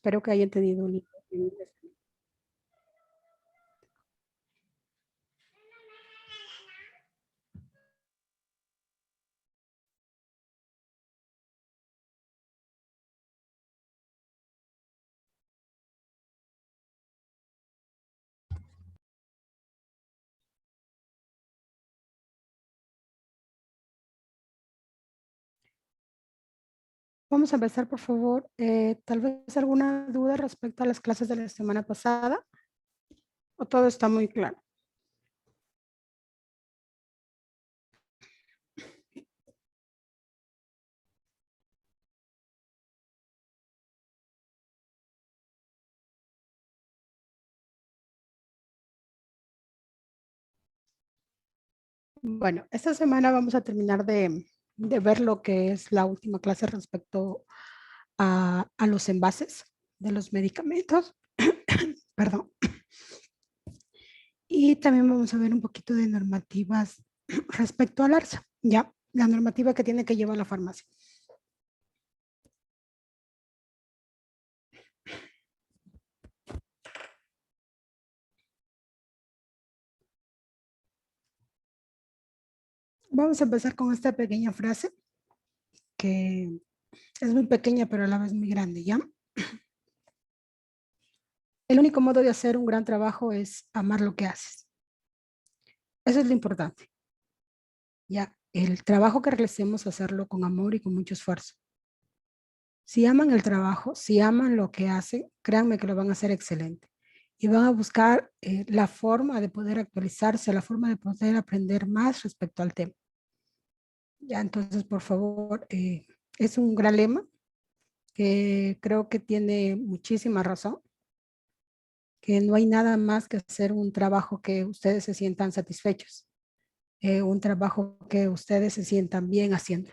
Espero que hayan tenido un lindo. Vamos a empezar, por favor. Tal vez alguna duda respecto a las clases de la semana pasada, o todo está muy claro. Bueno, esta semana vamos a terminar de ver lo que es la última clase respecto a los envases de los medicamentos. Perdón. Y también vamos a ver un poquito de normativas respecto al ARSA, ya, la normativa que tiene que llevar la farmacia. Vamos a empezar con esta pequeña frase que es muy pequeña, pero a la vez muy grande, ¿ya? El único modo de hacer un gran trabajo es amar lo que haces. Eso es lo importante, ¿ya? El trabajo que realicemos, hacerlo con amor y con mucho esfuerzo. Si aman el trabajo, si aman lo que hacen, créanme que lo van a hacer excelente. Y van a buscar la forma de poder actualizarse, la forma de poder aprender más respecto al tema. Ya, entonces, por favor, es un gran lema que creo que tiene muchísima razón, que no hay nada más que hacer un trabajo que ustedes se sientan satisfechos, un trabajo que ustedes se sientan bien haciendo.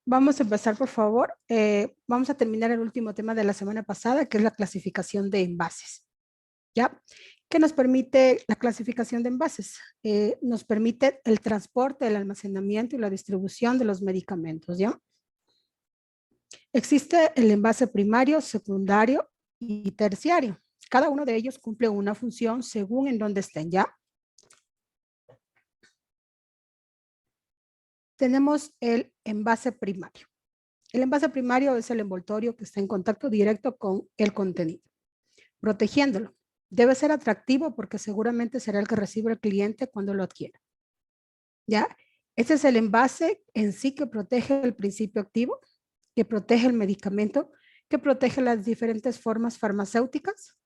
Vamos a empezar, por favor. Vamos a terminar el último tema de la semana pasada, que es la clasificación de envases. ¿Ya? ¿Qué nos permite la clasificación de envases? Nos permite el transporte, el almacenamiento y la distribución de los medicamentos, ¿ya? Existe el envase primario, secundario y terciario. Cada uno de ellos cumple una función según en dónde estén, ¿ya? Tenemos el envase primario. El envase primario es el envoltorio que está en contacto directo con el contenido, protegiéndolo. Debe ser atractivo porque seguramente será el que recibe el cliente cuando lo adquiera. ¿Ya? Este es el envase en sí que protege el principio activo, que protege el medicamento, que protege las diferentes formas farmacéuticas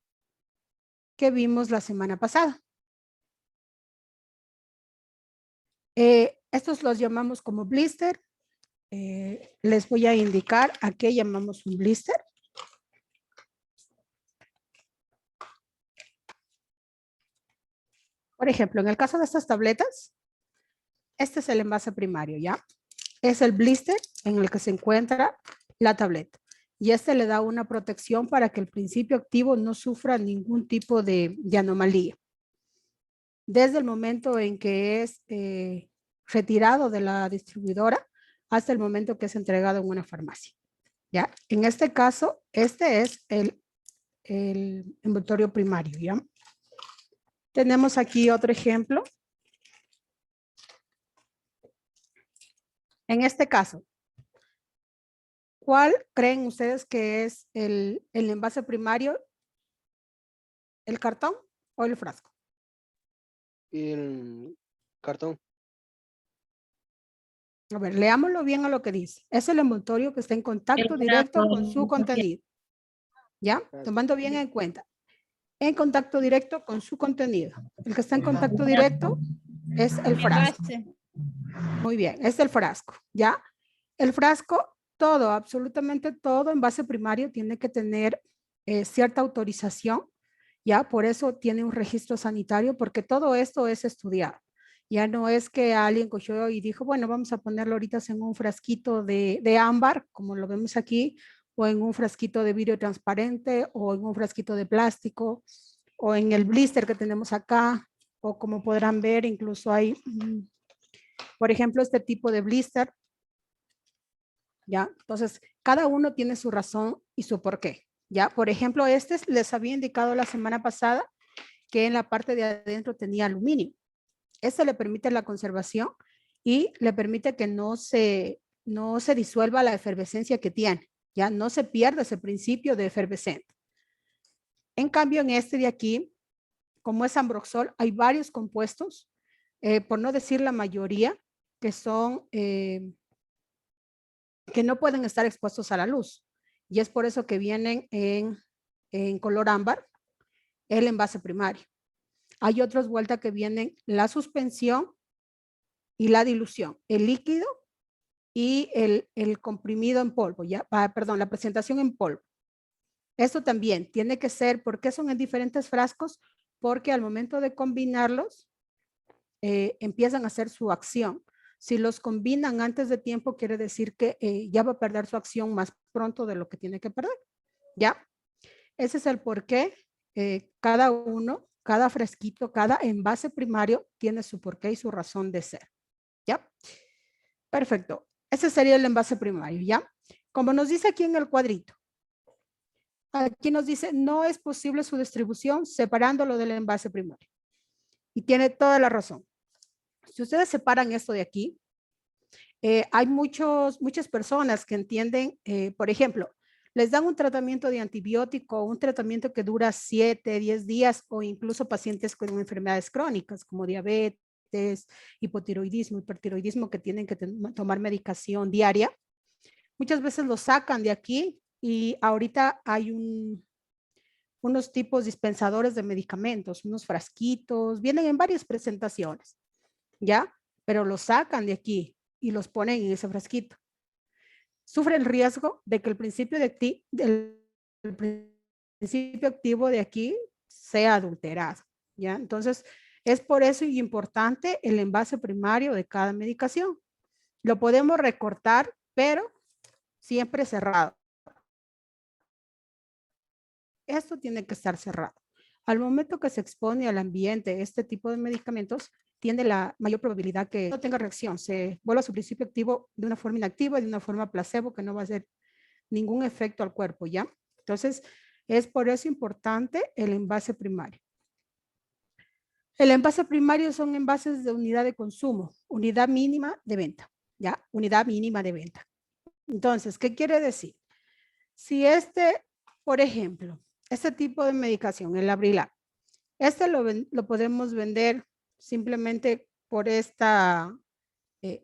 que vimos la semana pasada. Estos los llamamos como blister. Les voy a indicar a qué llamamos un blister. Por ejemplo, en el caso de estas tabletas, este es el envase primario, ¿ya? Es el blister en el que se encuentra la tableta. Y este le da una protección para que el principio activo no sufra ningún tipo de anomalía. Desde el momento en que es retirado de la distribuidora hasta el momento que es entregado en una farmacia. ¿Ya? En este caso, este es el envoltorio primario, ¿ya? Tenemos aquí otro ejemplo. En este caso, ¿cuál creen ustedes que es el envase primario? ¿El cartón o el frasco? El cartón. A ver, leámoslo bien a lo que dice. Es el envoltorio que está en contacto directo con su contenido. ¿Ya? Tomando bien en cuenta. En contacto directo con su contenido. El que está en contacto directo es el frasco. Muy bien, es el frasco. ¿Ya? El frasco, todo, absolutamente todo envase primario tiene que tener cierta autorización. ¿Ya? Por eso tiene un registro sanitario, porque todo esto es estudiado. Ya no es que alguien cogió y dijo, bueno, vamos a ponerlo ahorita en un frasquito de ámbar, como lo vemos aquí, o en un frasquito de vidrio transparente, o en un frasquito de plástico, o en el blister que tenemos acá, o como podrán ver, incluso hay, por ejemplo, este tipo de blister, ¿ya? Entonces, cada uno tiene su razón y su porqué, ¿ya? Por ejemplo, les había indicado la semana pasada que en la parte de adentro tenía aluminio. Este le permite la conservación y le permite que no se disuelva la efervescencia que tiene, ¿ya? No se pierde ese principio de efervescente. En cambio, en este de aquí, como es ambroxol, hay varios compuestos, por no decir la mayoría, que son, que no pueden estar expuestos a la luz. Y es por eso que vienen en color ámbar el envase primario. Hay otros vuelta que vienen la suspensión y la dilución, el líquido y el comprimido en polvo, ya, perdón, la presentación en polvo. Esto también tiene que ser, ¿por qué son en diferentes frascos? Porque al momento de combinarlos, empiezan a hacer su acción. Si los combinan antes de tiempo, quiere decir que ya va a perder su acción más pronto de lo que tiene que perder. ¿Ya? Ese es el por qué cada uno, cada fresquito, cada envase primario tiene su porqué y su razón de ser. ¿Ya? Perfecto. Ese sería el envase primario, ¿ya? Como nos dice aquí en el cuadrito, aquí nos dice, no es posible su distribución separándolo del envase primario. Y tiene toda la razón. Si ustedes separan esto de aquí, hay muchas personas que entienden, por ejemplo, les dan un tratamiento de antibiótico, un tratamiento que dura 7, 10 días o incluso pacientes con enfermedades crónicas como diabetes, hipotiroidismo, hipertiroidismo que tienen que tomar medicación diaria. Muchas veces lo sacan de aquí y ahorita hay unos tipos dispensadores de medicamentos, unos frasquitos, vienen en varias presentaciones, ¿ya? Pero los sacan de aquí y los ponen en ese frasquito. Sufre el riesgo de que el principio activo de aquí sea adulterado, ¿ya? Entonces, es por eso importante el envase primario de cada medicación. Lo podemos recortar, pero siempre cerrado. Esto tiene que estar cerrado. Al momento que se expone al ambiente este tipo de medicamentos, tiene la mayor probabilidad que no tenga reacción, se vuelva a su principio activo de una forma inactiva y de una forma placebo que no va a hacer ningún efecto al cuerpo, ¿ya? Entonces, es por eso importante el envase primario. El envase primario son envases de unidad de consumo, unidad mínima de venta, ¿ya? Unidad mínima de venta. Entonces, ¿qué quiere decir? Si por ejemplo, este tipo de medicación, el Abrilac, lo podemos vender simplemente por en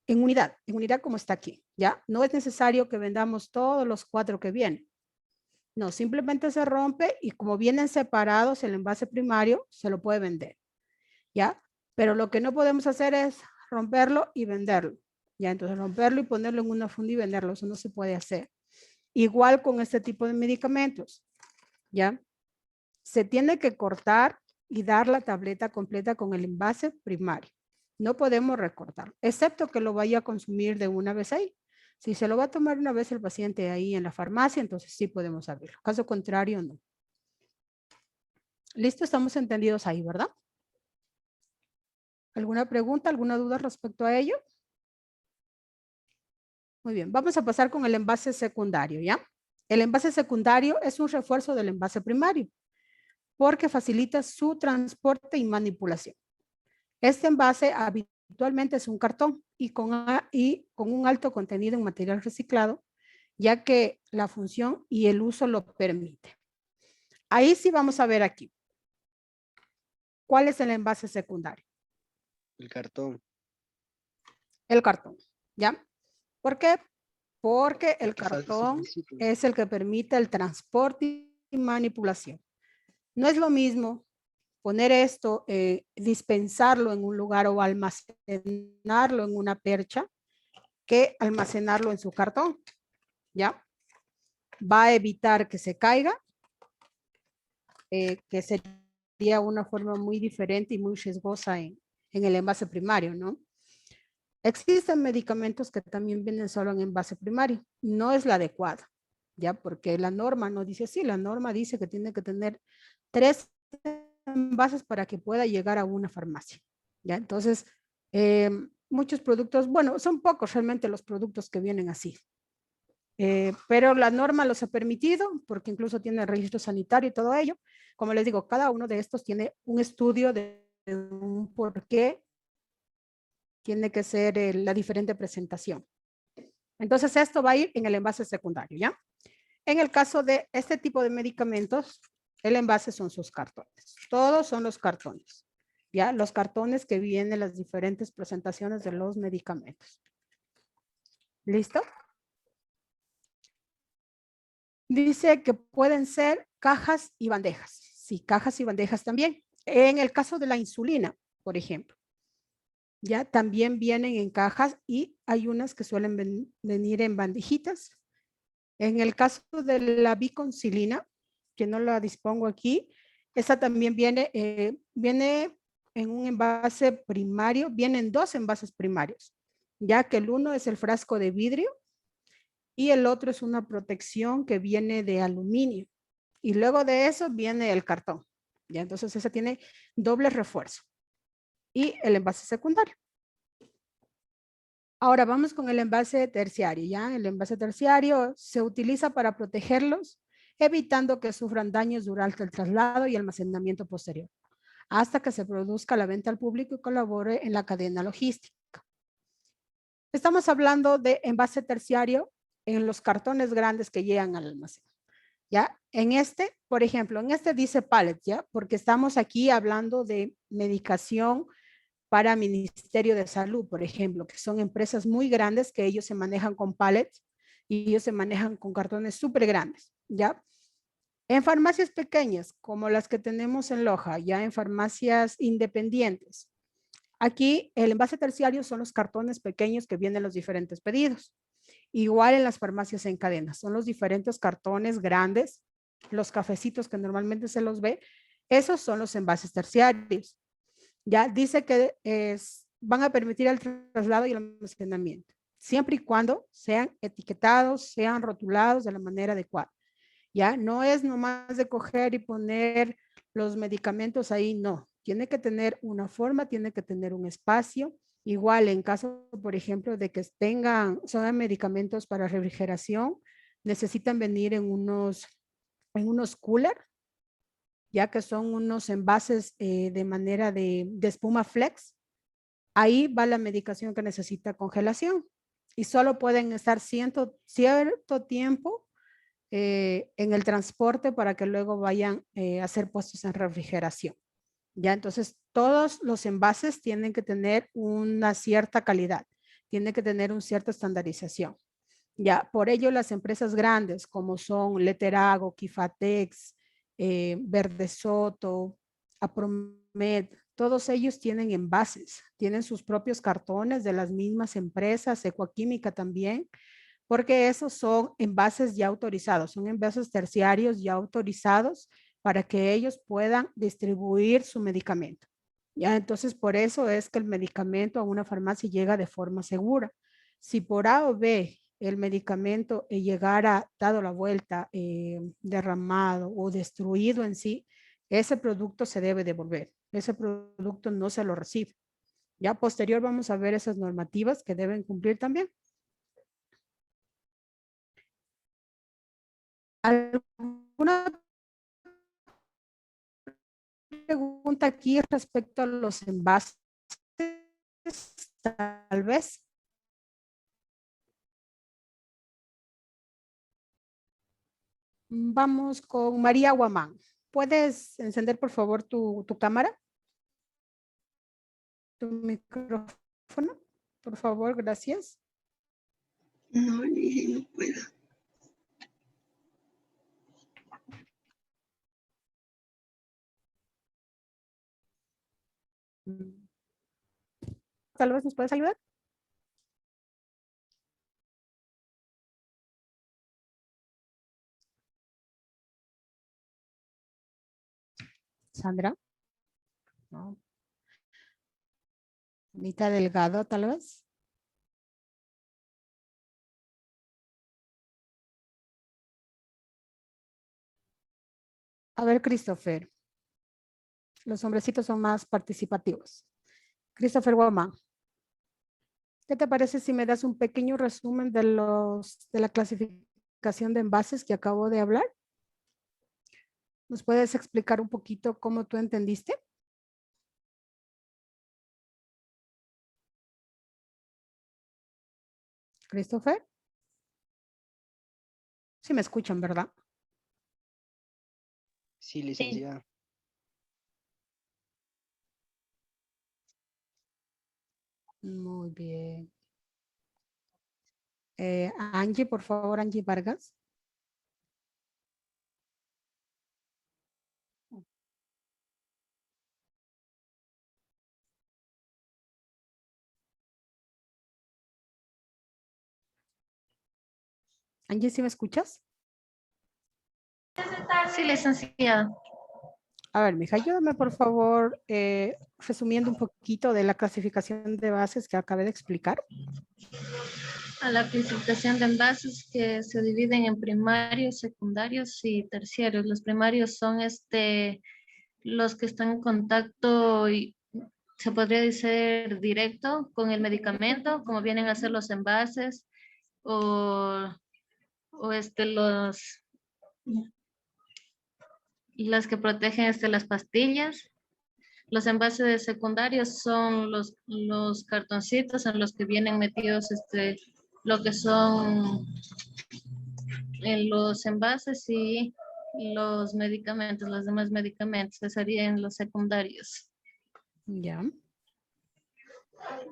unidad como está aquí, ¿ya? No es necesario que vendamos todos los 4 que vienen. No, simplemente se rompe y como vienen separados el envase primario, se lo puede vender, ¿ya? Pero lo que no podemos hacer es romperlo y venderlo, ¿ya? Entonces romperlo y ponerlo en una funda y venderlo, eso no se puede hacer. Igual con este tipo de medicamentos, ¿ya? Se tiene que cortar y dar la tableta completa con el envase primario. No podemos recortar, excepto que lo vaya a consumir de una vez ahí. Si se lo va a tomar una vez el paciente ahí en la farmacia, entonces sí podemos abrirlo. Caso contrario, no. Listo, estamos entendidos ahí, ¿verdad? ¿Alguna pregunta, alguna duda respecto a ello? Muy bien, vamos a pasar con el envase secundario, ¿ya? El envase secundario es un refuerzo del envase primario porque facilita su transporte y manipulación. Este envase habitualmente es un cartón y con un alto contenido en material reciclado, ya que la función y el uso lo permite. Ahí sí vamos a ver aquí. ¿Cuál es el envase secundario? El cartón. El cartón, ¿ya? ¿Por qué? Porque el cartón es el que permite el transporte y manipulación. No es lo mismo poner esto, dispensarlo en un lugar o almacenarlo en una percha que almacenarlo en su cartón, ¿ya? Va a evitar que se caiga, que sería una forma muy diferente y muy riesgosa en el envase primario, ¿no? Existen medicamentos que también vienen solo en envase primario. No es la adecuada, ¿ya? Porque la norma no dice así. La norma dice que tiene que tener 3 envases para que pueda llegar a una farmacia, ¿ya? Entonces, muchos productos, bueno, son pocos realmente los productos que vienen así, pero la norma los ha permitido porque incluso tiene registro sanitario y todo ello. Como les digo, cada uno de estos tiene un estudio de un por qué tiene que ser la diferente presentación. Entonces esto va a ir en el envase secundario, ¿ya? En el caso de este tipo de medicamentos, el envase son sus cartones. Todos son los cartones, ¿ya? Los cartones que vienen las diferentes presentaciones de los medicamentos. ¿Listo? Dice que pueden ser cajas y bandejas. Sí, cajas y bandejas también. En el caso de la insulina, por ejemplo, ya también vienen en cajas y hay unas que suelen venir en bandejitas. En el caso de la biconcilina, que no la dispongo aquí, esa también viene en un envase primario, vienen dos envases primarios, ya que el uno es el frasco de vidrio y el otro es una protección que viene de aluminio. Y luego de eso viene el cartón. Ya, entonces esa tiene doble refuerzo. Y el envase secundario. Ahora vamos con el envase terciario, ¿ya? El envase terciario se utiliza para protegerlos, evitando que sufran daños durante el traslado y almacenamiento posterior, hasta que se produzca la venta al público y colabore en la cadena logística. Estamos hablando de envase terciario en los cartones grandes que llegan al almacén, ¿ya? En este, por ejemplo, en este dice pallet, ¿ya? Porque estamos aquí hablando de medicación para Ministerio de Salud, por ejemplo, que son empresas muy grandes que ellos se manejan con pallets y ellos se manejan con cartones súper grandes, ¿ya? En farmacias pequeñas, como las que tenemos en Loja, ya en farmacias independientes, aquí el envase terciario son los cartones pequeños que vienen los diferentes pedidos. Igual en las farmacias en cadena, son los diferentes cartones grandes, los cafecitos que normalmente se los ve, esos son los envases terciarios. Ya dice que van a permitir el traslado y el almacenamiento, siempre y cuando sean etiquetados, sean rotulados de la manera adecuada. Ya no es nomás de coger y poner los medicamentos ahí, no. Tiene que tener una forma, tiene que tener un espacio. Igual en caso, por ejemplo, de que son medicamentos para refrigeración, necesitan venir en unos cooler, ya que son unos envases de manera de espuma flex. Ahí va la medicación que necesita congelación y solo pueden estar cierto tiempo en el transporte para que luego vayan a ser puestos en refrigeración. Ya, entonces todos los envases tienen que tener una cierta calidad, tienen que tener una cierta estandarización. Ya, por ello las empresas grandes como son Leterago, Kifatex, Verde Soto, Apromed, todos ellos tienen envases, tienen sus propios cartones de las mismas empresas, Ecoquímica también, porque esos son envases ya autorizados, son envases terciarios ya autorizados para que ellos puedan distribuir su medicamento. Ya, entonces por eso es que el medicamento a una farmacia llega de forma segura. Si por A o B el medicamento llegara dado la vuelta, derramado o destruido en sí, ese producto se debe devolver. Ese producto no se lo recibe. Ya posterior vamos a ver esas normativas que deben cumplir también. ¿Alguna pregunta aquí respecto a los envases? Tal vez. Vamos con María Guamán. ¿Puedes encender por favor tu cámara? Tu micrófono, por favor, gracias. No, no puedo. Tal vez nos puedes ayudar. Sandra. No. Anita Delgado, tal vez. A ver, Christopher. Los hombrecitos son más participativos. Christopher Guamán. ¿Qué te parece si me das un pequeño resumen de la clasificación clasificación de envases que acabo de hablar? ¿Nos puedes explicar un poquito cómo tú entendiste? Christopher. Sí me escuchan, ¿verdad? Sí, licenciada. Muy bien. Angie, por favor, Angie Vargas. Angie, ¿sí me escuchas? Sí, licenciada. A ver, mija, ayúdame por favor resumiendo un poquito de la clasificación de bases que acabé de explicar. A la clasificación de envases que se dividen en primarios, secundarios y terciarios. Los primarios son los que están en contacto y se podría decir directo con el medicamento, como vienen a ser los envases o las que protegen las pastillas. Los envases secundarios son los cartoncitos en los que vienen metidos lo que son en los envases y los medicamentos, los demás medicamentos, que serían los secundarios. Ya.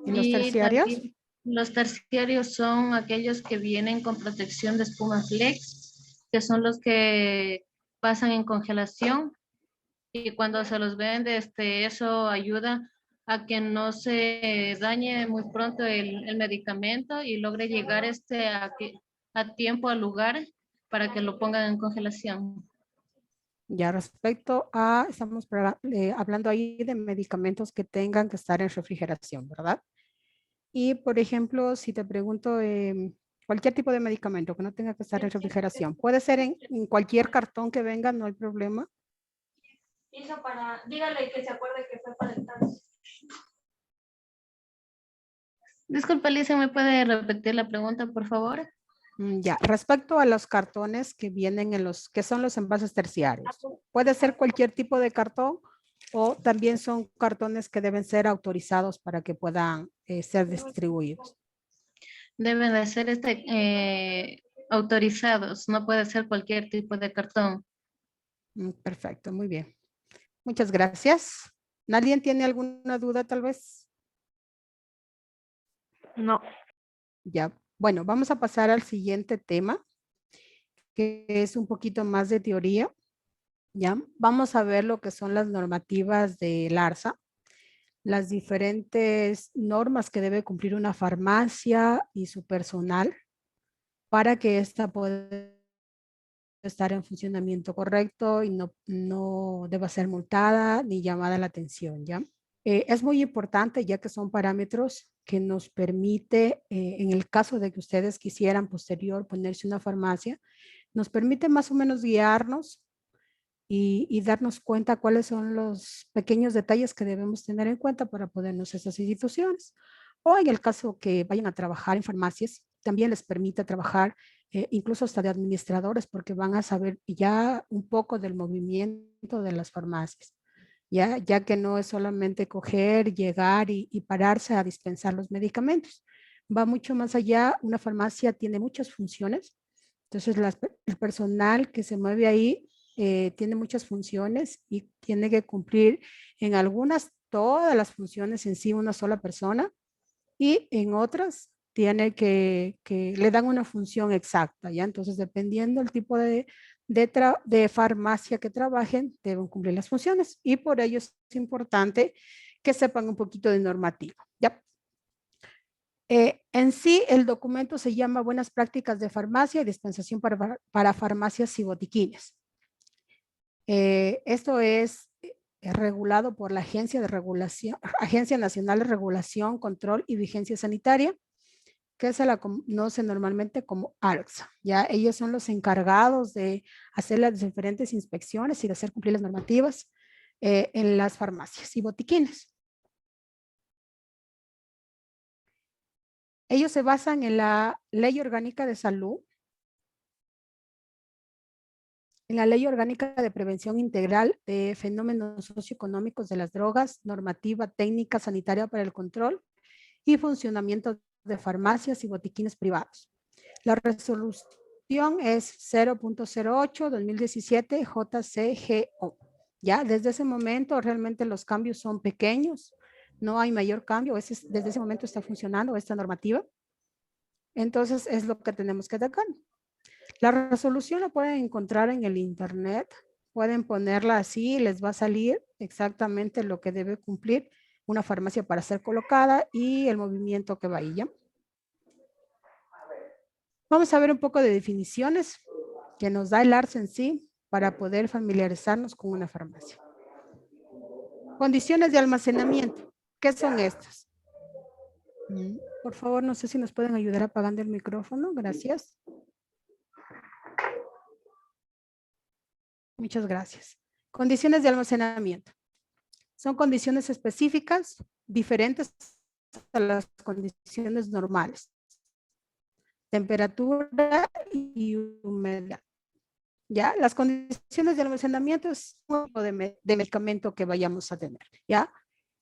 ¿Y los Y terciarios? también los terciarios son aquellos que vienen con protección de espuma flex, que son los que pasan en congelación y cuando se los vende, eso ayuda a que no se dañe muy pronto el medicamento y logre llegar a tiempo al lugar para que lo pongan en congelación. Ya respecto a, estamos hablando ahí de medicamentos que tengan que estar en refrigeración, ¿verdad? Y por ejemplo, si te pregunto cualquier tipo de medicamento que no tenga que estar en refrigeración, puede ser en cualquier cartón que venga, no hay problema. Dígale que se acuerde que fue para el cáncer. Disculpe, Lisa, ¿me puede repetir la pregunta, por favor? Ya, respecto a los cartones que vienen que son los envases terciarios, puede ser cualquier tipo de cartón o también son cartones que deben ser autorizados para que puedan ser distribuidos. Deben de ser autorizados, no puede ser cualquier tipo de cartón. Perfecto, muy bien. Muchas gracias. ¿Nadie tiene alguna duda tal vez? No. Ya, bueno, vamos a pasar al siguiente tema, que es un poquito más de teoría. Ya, vamos a ver lo que son las normativas del ARSA, las diferentes normas que debe cumplir una farmacia y su personal para que ésta pueda estar en funcionamiento correcto y no deba ser multada ni llamada la atención, ¿ya? Es muy importante ya que son parámetros que nos permite, en el caso de que ustedes quisieran posterior ponerse una farmacia, nos permite más o menos guiarnos y darnos cuenta cuáles son los pequeños detalles que debemos tener en cuenta para podernos esas instituciones. O en el caso que vayan a trabajar en farmacias, también les permite trabajar incluso hasta de administradores porque van a saber ya un poco del movimiento de las farmacias. Ya que no es solamente coger, llegar y pararse a dispensar los medicamentos. Va mucho más allá, una farmacia tiene muchas funciones, entonces el personal que se mueve ahí tiene muchas funciones y tiene que cumplir en algunas todas las funciones en sí una sola persona y en otras tiene que le dan una función exacta, ¿ya? Entonces, dependiendo del tipo de farmacia que trabajen, deben cumplir las funciones y por ello es importante que sepan un poquito de normativa, ¿ya? En sí, el documento se llama Buenas Prácticas de Farmacia y Dispensación para Farmacias y Botiquines. Esto es regulado por la Agencia Nacional de Regulación, Control y Vigencia Sanitaria, que se la conoce normalmente como ARCSA. Ya ellos son los encargados de hacer las diferentes inspecciones y de hacer cumplir las normativas en las farmacias y botiquines. Ellos se basan en la Ley Orgánica de Salud en la Ley Orgánica de Prevención Integral de Fenómenos Socioeconómicos de las Drogas, normativa técnica sanitaria para el control y funcionamiento de farmacias y botiquines privados. La resolución es 0.08-2017 JCGO. Ya, desde ese momento realmente los cambios son pequeños, no hay mayor cambio, desde ese momento está funcionando esta normativa. Entonces es lo que tenemos que atacar. La resolución la pueden encontrar en el internet, pueden ponerla así, les va a salir exactamente lo que debe cumplir una farmacia para ser colocada y el movimiento que va ahí, ¿ya? Vamos a ver un poco de definiciones que nos da el ARS en sí para poder familiarizarnos con una farmacia. Condiciones de almacenamiento. ¿Qué son estas? Por favor, no sé si nos pueden ayudar apagando el micrófono. Gracias. Muchas gracias. Condiciones de almacenamiento. Son condiciones específicas, diferentes a las condiciones normales. Temperatura y humedad. ¿Ya? Las condiciones de almacenamiento es un tipo de medicamento que vayamos a tener. ¿Ya?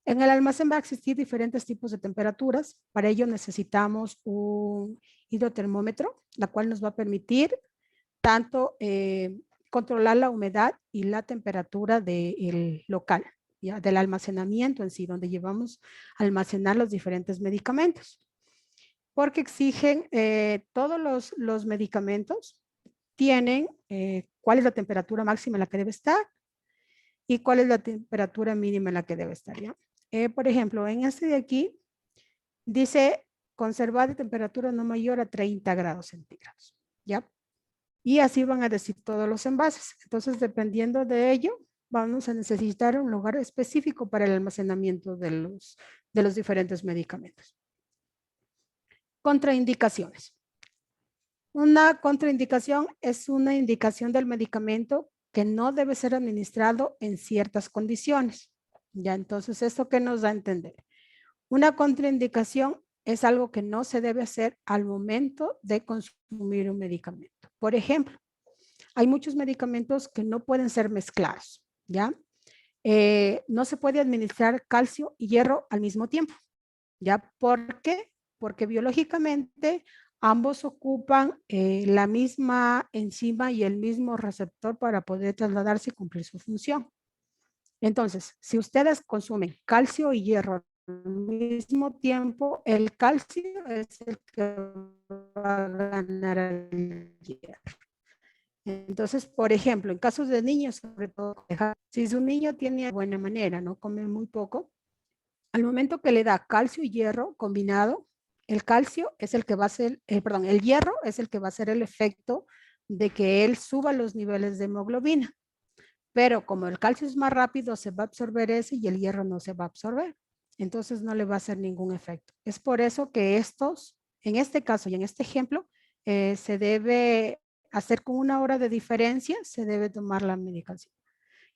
En el almacén va a existir diferentes tipos de temperaturas. Para ello necesitamos un hidrotermómetro, la cual nos va a permitir tanto controlar la humedad y la temperatura del local, ¿ya? Del almacenamiento en sí, donde llevamos a almacenar los diferentes medicamentos. Porque exigen todos los medicamentos tienen cuál es la temperatura máxima en la que debe estar y cuál es la temperatura mínima en la que debe estar, ¿ya? Por ejemplo, en este de aquí dice conservar de temperatura no mayor a 30 grados centígrados, ¿ya? Y así van a decir todos los envases. Entonces, dependiendo de ello, vamos a necesitar un lugar específico para el almacenamiento de los diferentes medicamentos. Contraindicaciones. Una contraindicación es una indicación del medicamento que no debe ser administrado en ciertas condiciones. Ya, entonces, ¿esto qué nos da a entender? Una contraindicación es algo que no se debe hacer al momento de consumir un medicamento. Por ejemplo, hay muchos medicamentos que no pueden ser mezclados, ¿ya? No se puede administrar calcio y hierro al mismo tiempo, ¿ya? ¿Por qué? Porque biológicamente ambos ocupan la misma enzima y el mismo receptor para poder trasladarse y cumplir su función. Entonces, si ustedes consumen calcio y hierro al mismo tiempo, el calcio es el que va a ganar al hierro. Entonces, por ejemplo, en casos de niños, sobre todo, si su niño tiene de buena manera, no come muy poco, al momento que le da calcio y hierro combinado, el calcio es el que va a hacer, el hierro es el que va a hacer el efecto de que él suba los niveles de hemoglobina. Pero como el calcio es más rápido, se va a absorber ese y el hierro no se va a absorber. Entonces no le va a hacer ningún efecto. Es por eso que estos, en este caso y en este ejemplo, se debe hacer con 1 hora de diferencia, se debe tomar la medicación.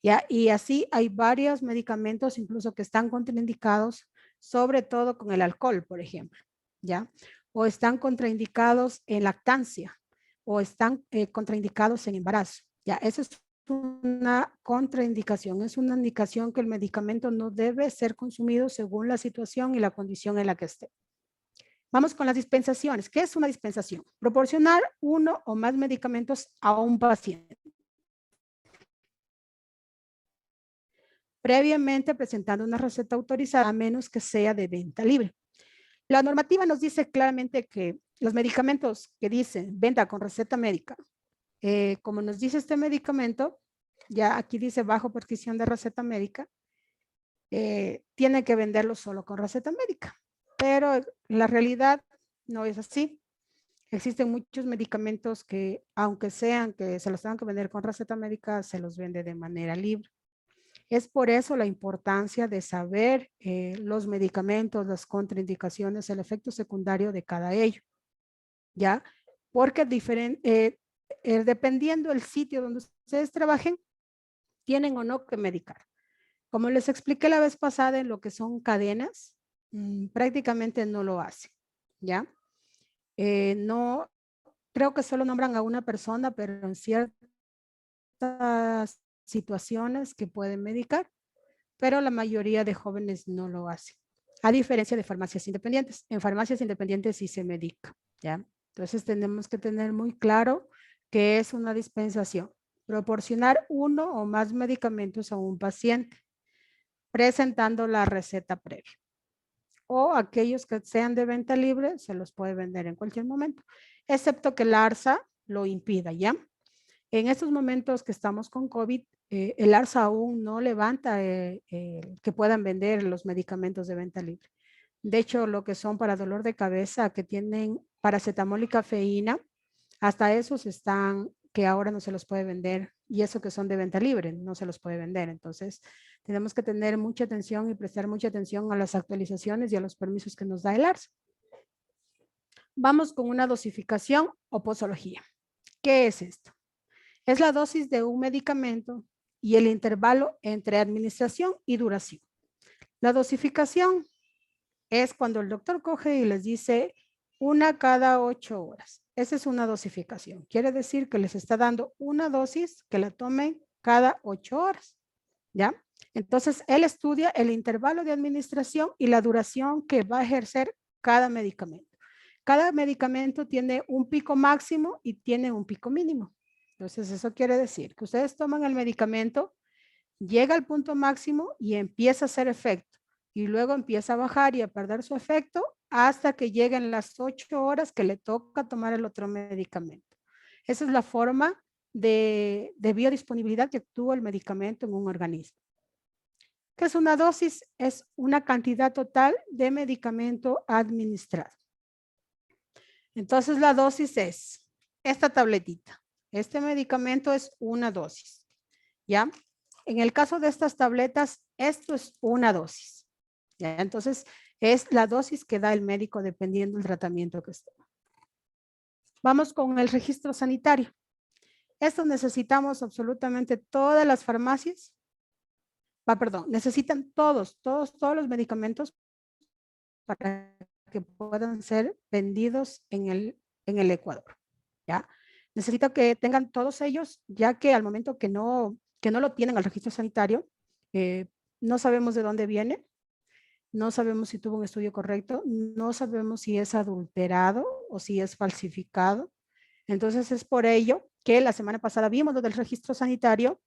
¿Ya? Y así hay varios medicamentos incluso que están contraindicados, sobre todo con el alcohol, por ejemplo, ¿ya? O están contraindicados en lactancia, o están contraindicados en embarazo, ¿ya? Eso es una contraindicación, es una indicación que el medicamento no debe ser consumido según la situación y la condición en la que esté. Vamos con las dispensaciones. ¿Qué es una dispensación? Proporcionar 1 o más medicamentos a un paciente, previamente presentando una receta autorizada, a menos que sea de venta libre. La normativa nos dice claramente que los medicamentos que dicen venta con receta médica, como nos dice este medicamento, ya aquí dice bajo prescripción de receta médica, tiene que venderlo solo con receta médica. Pero la realidad no es así. Existen muchos medicamentos que, aunque sean que se los tengan que vender con receta médica, se los vende de manera libre. Es por eso la importancia de saber los medicamentos, las contraindicaciones, el efecto secundario de cada ello, ¿ya? Porque dependiendo del sitio donde ustedes trabajen, tienen o no que medicar. Como les expliqué la vez pasada en lo que son cadenas, prácticamente no lo hacen, ¿ya? No, creo que solo nombran a una persona, pero en ciertas ciertas situaciones que pueden medicar, pero la mayoría de jóvenes no lo hacen. A diferencia de farmacias independientes. En farmacias independientes sí se medica, ¿ya? Entonces tenemos que tener muy claro que es una dispensación. Proporcionar uno o más medicamentos a un paciente, presentando la receta previa. O aquellos que sean de venta libre, se los puede vender en cualquier momento, excepto que la ARSA lo impida, ¿ya? En estos momentos que estamos con COVID, el ARSA aún no levanta que puedan vender los medicamentos de venta libre. De hecho, lo que son para dolor de cabeza, que tienen paracetamol y cafeína, hasta esos están que ahora no se los puede vender, y eso que son de venta libre, no se los puede vender. Entonces, tenemos que tener mucha atención y prestar mucha atención a las actualizaciones y a los permisos que nos da el ARSA. Vamos con una dosificación o posología. ¿Qué es esto? Es la dosis de un medicamento y el intervalo entre administración y duración. La dosificación es cuando el doctor coge y les dice una cada 8 horas. Esa es una dosificación. Quiere decir que les está dando una dosis que la tomen cada 8 horas. ¿Ya? Entonces, él estudia el intervalo de administración y la duración que va a ejercer cada medicamento. Cada medicamento tiene un pico máximo y tiene un pico mínimo. Entonces, eso quiere decir que ustedes toman el medicamento, llega al punto máximo y empieza a hacer efecto. Y luego empieza a bajar y a perder su efecto hasta que lleguen las 8 horas que le toca tomar el otro medicamento. Esa es la forma de biodisponibilidad que actúa el medicamento en un organismo. ¿Qué es una dosis? Es una cantidad total de medicamento administrado. Entonces la dosis es esta tabletita. Este medicamento es una dosis, ¿ya? En el caso de estas tabletas, esto es una dosis, ¿ya? Entonces es la dosis que da el médico dependiendo del tratamiento que esté. Vamos con el registro sanitario. Esto necesitamos absolutamente todas las farmacias. Necesitan todos los medicamentos para que puedan ser vendidos en el Ecuador, ¿ya? Necesito que tengan todos ellos, ya que al momento que no lo tienen al registro sanitario, no sabemos de dónde viene, no sabemos si tuvo un estudio correcto, no sabemos si es adulterado o si es falsificado. Entonces es por ello que la semana pasada vimos lo del registro sanitario,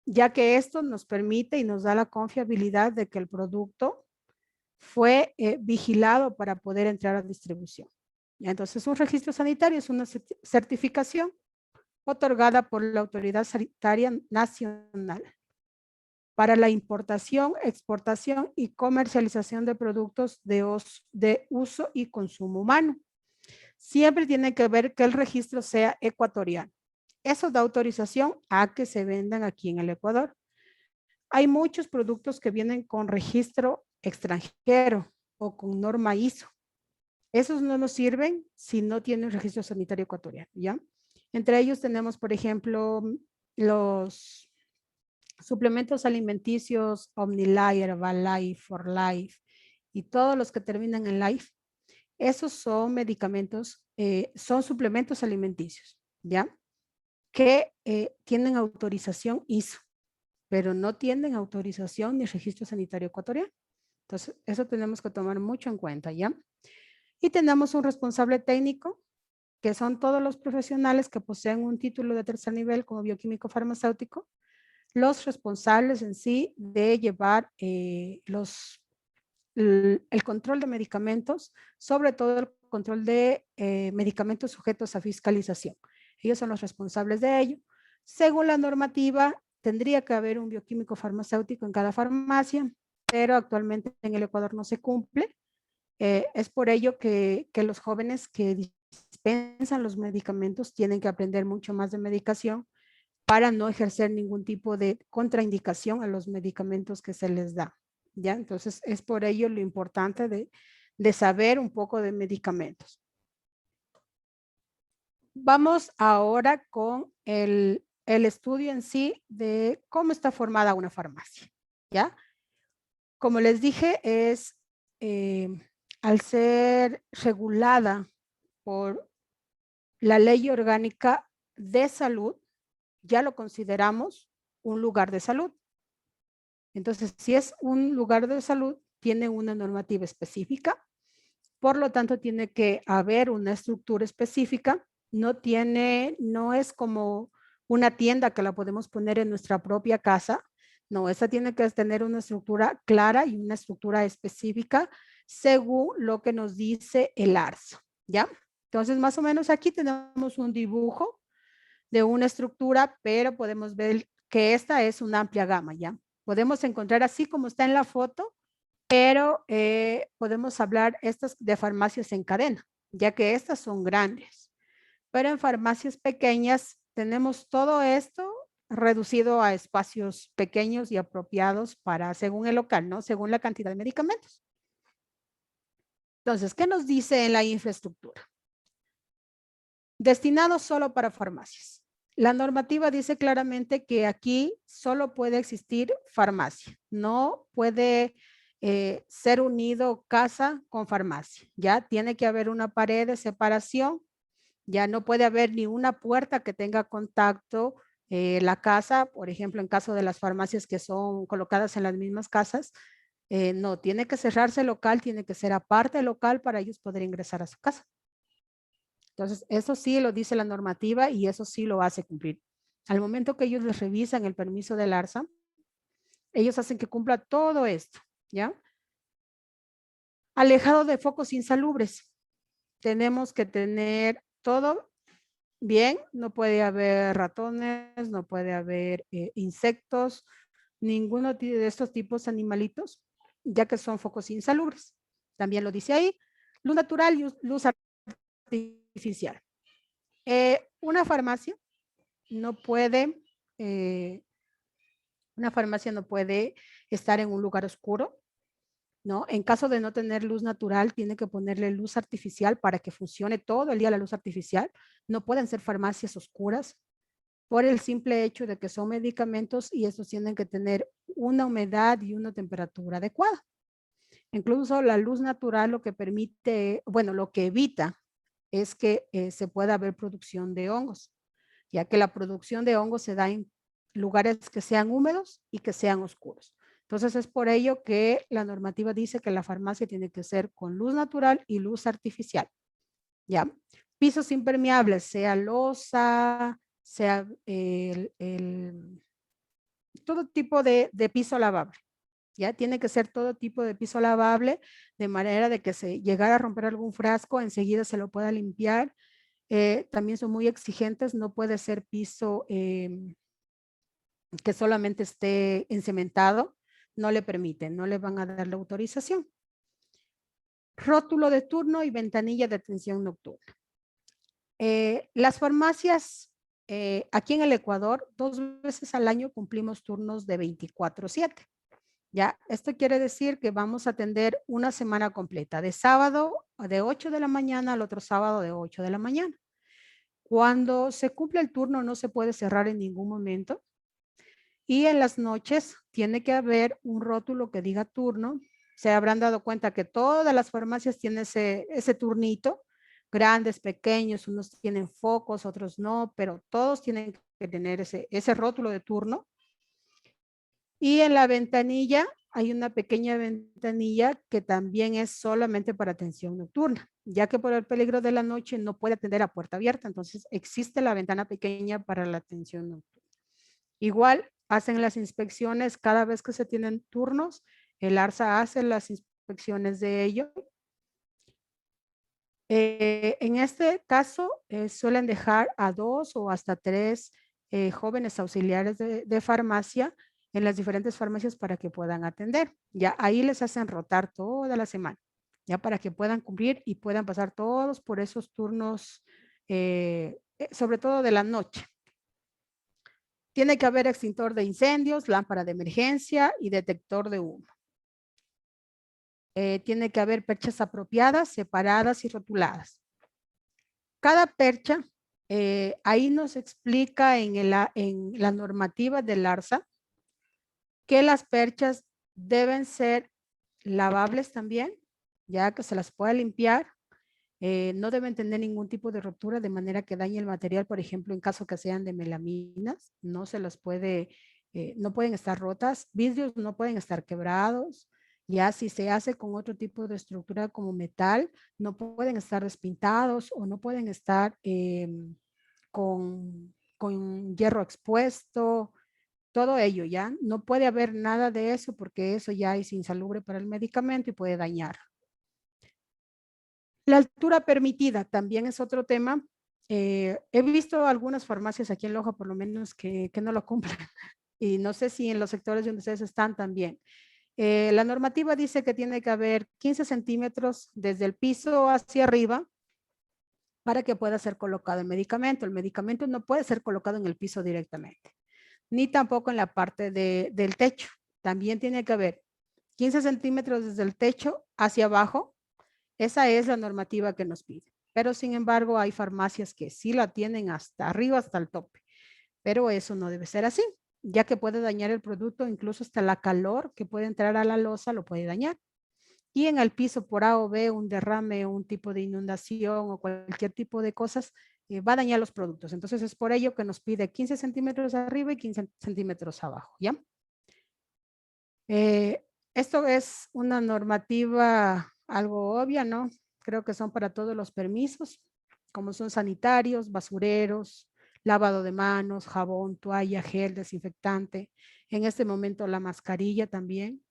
ya que esto nos permite y nos da la confiabilidad de que el producto fue vigilado para poder entrar a distribución. Entonces, un registro sanitario es una certificación otorgada por la Autoridad Sanitaria Nacional para la importación, exportación y comercialización de productos de uso y consumo humano. Siempre tiene que ver que el registro sea ecuatoriano. Eso da autorización a que se vendan aquí en el Ecuador. Hay muchos productos que vienen con registro extranjero o con norma ISO. Esos no nos sirven si no tienen registro sanitario ecuatoriano, ¿ya? Entre ellos tenemos, por ejemplo, los suplementos alimenticios OmniLife, Herbalife, For Life y todos los que terminan en Life. Esos son medicamentos, son suplementos alimenticios, ¿ya? Que tienen autorización ISO, pero no tienen autorización ni registro sanitario ecuatoriano. Entonces, eso tenemos que tomar mucho en cuenta, ¿ya? Y tenemos un responsable técnico, que son todos los profesionales que poseen un título de tercer nivel como bioquímico farmacéutico, los responsables en sí de llevar el control de medicamentos, sobre todo el control de medicamentos sujetos a fiscalización. Ellos son los responsables de ello. Según la normativa, tendría que haber un bioquímico farmacéutico en cada farmacia, pero actualmente en el Ecuador no se cumple. Es por ello que los jóvenes que dispensan los medicamentos tienen que aprender mucho más de medicación para no ejercer ningún tipo de contraindicación a los medicamentos que se les da, ¿ya? Entonces, es por ello lo importante de saber un poco de medicamentos. Vamos ahora con el estudio en sí de cómo está formada una farmacia, ¿ya? Como les dije, es al ser regulada por la Ley Orgánica de Salud, ya lo consideramos un lugar de salud. Entonces, si es un lugar de salud, tiene una normativa específica. Por lo tanto, tiene que haber una estructura específica. No es como una tienda que la podemos poner en nuestra propia casa. No, esa tiene que tener una estructura clara y una estructura específica según lo que nos dice el ARSA, ¿ya? Entonces, más o menos aquí tenemos un dibujo de una estructura, pero podemos ver que esta es una amplia gama, ¿ya? Podemos encontrar así como está en la foto, pero podemos hablar estas de farmacias en cadena, ya que estas son grandes. Pero en farmacias pequeñas tenemos todo esto reducido a espacios pequeños y apropiados para, según el local, ¿no? Según la cantidad de medicamentos. Entonces, ¿qué nos dice en la infraestructura? Destinado solo para farmacias. La normativa dice claramente que aquí solo puede existir farmacia, no puede ser unido casa con farmacia, ya tiene que haber una pared de separación, ya no puede haber ni una puerta que tenga contacto la casa, por ejemplo, en caso de las farmacias que son colocadas en las mismas casas, no, tiene que cerrarse el local, tiene que ser aparte del local para ellos poder ingresar a su casa. Entonces, eso sí lo dice la normativa y eso sí lo hace cumplir. Al momento que ellos les revisan el permiso del ARSA, ellos hacen que cumpla todo esto, ¿ya? Alejado de focos insalubres. Tenemos que tener todo bien, no puede haber ratones, no puede haber insectos, ninguno de estos tipos de animalitos, ya que son focos insalubres. También lo dice ahí, luz natural y luz artificial. Una farmacia no puede estar en un lugar oscuro, ¿no? En caso de no tener luz natural, tiene que ponerle luz artificial para que funcione todo el día la luz artificial. No pueden ser farmacias oscuras por el simple hecho de que son medicamentos y estos tienen que tener una humedad y una temperatura adecuada. Incluso la luz natural lo que permite, bueno, lo que evita es que se pueda haber producción de hongos, ya que la producción de hongos se da en lugares que sean húmedos y que sean oscuros. Entonces es por ello que la normativa dice que la farmacia tiene que ser con luz natural y luz artificial. ¿Ya? Pisos impermeables, sea losa, sea todo tipo de piso lavable. ¿Ya? Tiene que ser todo tipo de piso lavable, de manera de que si llegara a romper algún frasco, enseguida se lo pueda limpiar. También son muy exigentes, no puede ser piso que solamente esté encementado, no le permiten, no le van a dar la autorización. Rótulo de turno y ventanilla de atención nocturna. Las farmacias aquí en el Ecuador, 2 veces al año cumplimos turnos de 24/7. ¿Ya? Esto quiere decir que vamos a atender una semana completa, de sábado de 8 de la mañana al otro sábado de 8 de la mañana. Cuando se cumple el turno no se puede cerrar en ningún momento. Y en las noches tiene que haber un rótulo que diga turno. Se habrán dado cuenta que todas las farmacias tienen ese turnito, grandes, pequeños, unos tienen focos, otros no, pero todos tienen que tener ese rótulo de turno. Y en la ventanilla hay una pequeña ventanilla que también es solamente para atención nocturna, ya que por el peligro de la noche no puede atender a puerta abierta, entonces existe la ventana pequeña para la atención nocturna. Igual hacen las inspecciones cada vez que se tienen turnos, el ARSA hace las inspecciones de ello. En este caso suelen dejar a 2 o hasta 3 jóvenes auxiliares de farmacia en las diferentes farmacias para que puedan atender. Ya ahí les hacen rotar toda la semana, ya para que puedan cumplir y puedan pasar todos por esos turnos, sobre todo de la noche. Tiene que haber extintor de incendios, lámpara de emergencia y detector de humo. Tiene que haber perchas apropiadas, separadas y rotuladas. Cada percha, ahí nos explica en la normativa del ARSA que las perchas deben ser lavables también, ya que se las puede limpiar. No deben tener ningún tipo de ruptura de manera que dañe el material, por ejemplo, en caso que sean de melaminas, no se las puede, no pueden estar rotas, vidrios no pueden estar quebrados, ya si se hace con otro tipo de estructura como metal, no pueden estar despintados o no pueden estar con hierro expuesto, todo ello ya. No puede haber nada de eso porque eso ya es insalubre para el medicamento y puede dañar. La altura permitida también es otro tema. He visto algunas farmacias aquí en Loja, por lo menos, que no lo cumplen. Y no sé si en los sectores donde ustedes están también. La normativa dice que tiene que haber 15 centímetros desde el piso hacia arriba para que pueda ser colocado el medicamento. El medicamento no puede ser colocado en el piso directamente, ni tampoco en la parte del techo. También tiene que haber 15 centímetros desde el techo hacia abajo. Esa es la normativa que nos pide. Pero sin embargo, hay farmacias que sí la tienen hasta arriba, hasta el tope. Pero eso no debe ser así, ya que puede dañar el producto, incluso hasta la calor que puede entrar a la loza lo puede dañar. Y en el piso por A o B, un derrame, un tipo de inundación o cualquier tipo de cosas, va a dañar los productos. Entonces es por ello que nos pide 15 centímetros arriba y 15 centímetros abajo, ¿ya? Esto es una normativa algo obvia, ¿no? Creo que son para todos los permisos, como son sanitarios, basureros, lavado de manos, jabón, toalla, gel, desinfectante. En este momento la mascarilla también,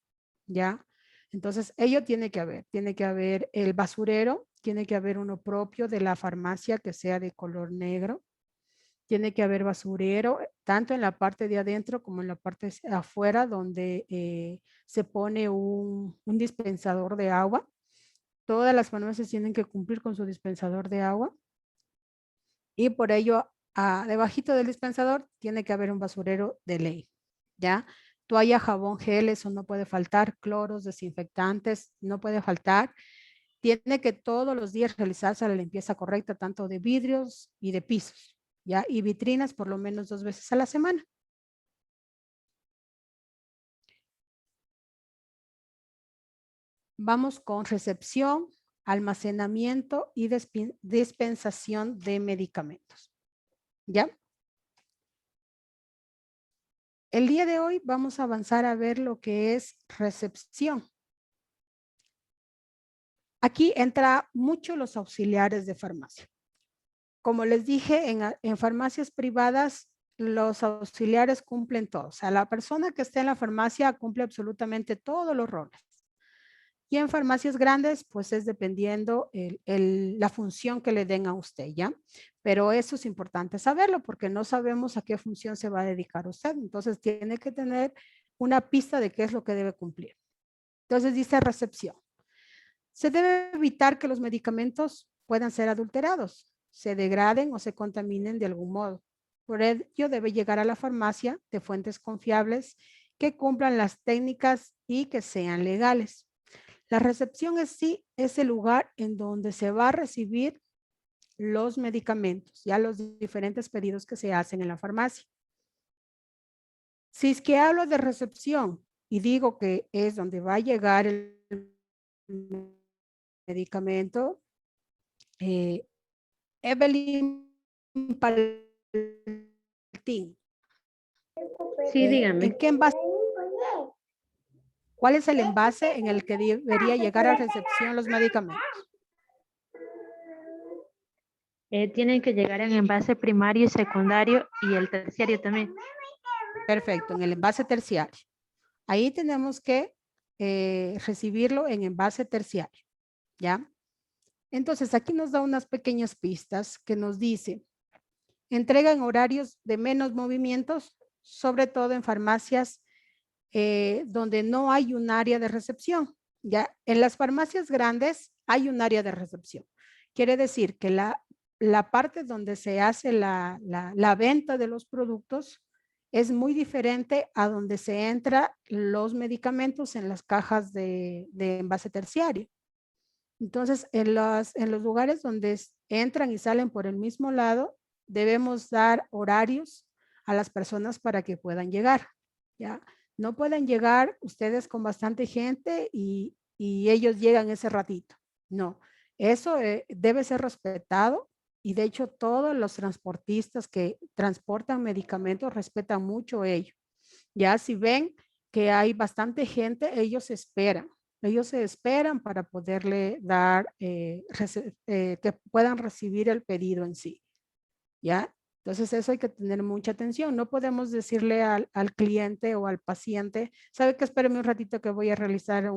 ¿ya? Entonces, ello tiene que haber el basurero, tiene que haber uno propio de la farmacia que sea de color negro, tiene que haber basurero, tanto en la parte de adentro como en la parte de afuera, donde se pone un dispensador de agua. Todas las farmacias tienen que cumplir con su dispensador de agua y por ello, debajito del dispensador tiene que haber un basurero de ley, ¿ya? Toalla, jabón, gel, eso no puede faltar, cloros, desinfectantes, no puede faltar. Tiene que todos los días realizarse la limpieza correcta, tanto de vidrios y de pisos, ¿ya? Y vitrinas por lo menos 2 veces a la semana. Vamos con recepción, almacenamiento y dispensación de medicamentos, ¿ya? El día de hoy vamos a avanzar a ver lo que es recepción. Aquí entra mucho los auxiliares de farmacia. Como les dije, en farmacias privadas, los auxiliares cumplen todo. O sea, la persona que esté en la farmacia cumple absolutamente todos los roles. Y en farmacias grandes, pues es dependiendo la función que le den a usted, ¿ya? Pero eso es importante saberlo porque no sabemos a qué función se va a dedicar usted. Entonces, tiene que tener una pista de qué es lo que debe cumplir. Entonces, dice recepción. Se debe evitar que los medicamentos puedan ser adulterados, se degraden o se contaminen de algún modo. Por ello, debe llegar a la farmacia de fuentes confiables que cumplan las técnicas y que sean legales. La recepción en sí es el lugar en donde se va a recibir los medicamentos, ya los diferentes pedidos que se hacen en la farmacia. Si es que hablo de recepción y digo que es donde va a llegar el medicamento, Evelyn Paltín. Sí, dígame. ¿En qué envase? ¿Cuál es el envase en el que debería llegar a recepción los medicamentos? Tienen que llegar en envase primario y secundario y el terciario también. Perfecto, en el envase terciario. Ahí tenemos que recibirlo en envase terciario, ¿ya? Entonces, aquí nos da unas pequeñas pistas que nos dice, entrega en horarios de menos movimientos, sobre todo en farmacias donde no hay un área de recepción. Ya en las farmacias grandes hay un área de recepción. Quiere decir que la parte donde se hace la venta de los productos es muy diferente a donde se entra los medicamentos en las cajas de envase terciario. Entonces, en los lugares donde entran y salen por el mismo lado, debemos dar horarios a las personas para que puedan llegar, ¿ya? No pueden llegar ustedes con bastante gente y ellos llegan ese ratito. No, Eso debe ser respetado y de hecho todos los transportistas que transportan medicamentos respetan mucho ello. Ya si ven que hay bastante gente, ellos se esperan para poderle dar, que puedan recibir el pedido en sí. ¿Ya? Entonces eso hay que tener mucha atención. No podemos decirle al cliente o al paciente, ¿sabe qué? Espéreme un ratito que voy a realizar